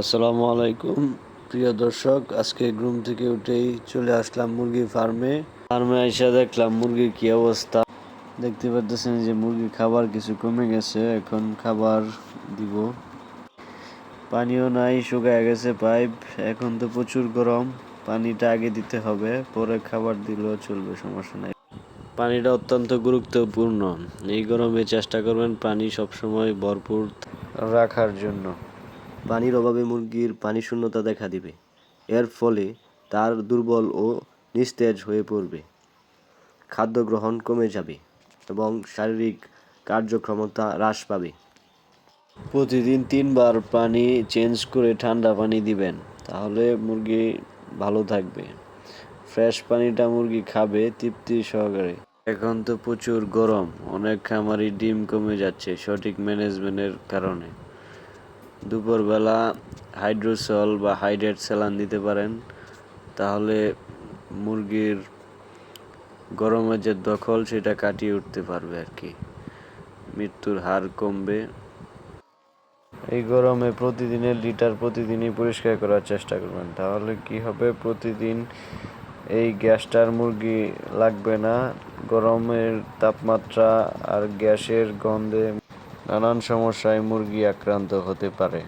আসসালামু আলাইকুম প্রিয় দর্শক, আজকে ঘুম থেকে উঠেই চলে আসলাম মুরগির ফার্মে এসে দেখলাম মুরগির কি অবস্থা। দেখতে পাচ্ছেন যে মুরগির খাবার কিছু কমে গেছে, এখন খাবার দিব। পানিও নাই, শুকায় গেছে পাইপ। এখন তো প্রচুর গরম, পানিটা আগে দিতে হবে, পরে খাবার দিলেও চলবে, সমস্যা নাই। পানিটা অত্যন্ত গুরুত্বপূর্ণ। এই গরমে চেষ্টা করবেন পানি সবসময় ভরপুর রাখার জন্য। পানির অভাবে মুরগির পানিশূন্যতা দেখা দিবে। এর ফলে তার দুর্বল ও নিস্তেজ হয়ে পড়বে, খাদ্য গ্রহণ কমে যাবে এবং শারীরিক কার্যক্ষমতা হ্রাস পাবে। প্রতিদিন 3 বার পানি চেঞ্জ করে ঠান্ডা পানি দিবেন, তাহলে মুরগি ভালো থাকবে। ফ্রেশ পানিটা মুরগি খাবে তৃপ্তি সহকারে। এখন তো প্রচুর গরম, অনেক খামারি ডিম কমে যাচ্ছে সঠিক ম্যানেজমেন্টের কারণে। দুপুরবেলা হাইড্রোসল বা হাইড্রেট স্যালাইন দিতে পারেন, তাহলে মুরগির গরমের যে দখল সেটা কাটিয়ে উঠতে পারবে আর কি, মৃত্যুর হার কমবে। এই গরমে প্রতিদিনই পরিষ্কার করার চেষ্টা করবেন, তাহলে কি হবে, প্রতিদিন এই গ্যাসটার মুরগি লাগবে না। গরমের তাপমাত্রা আর গ্যাসের গন্ধে নানান সমস্যায় মুরগি আক্রান্ত হতে পারে।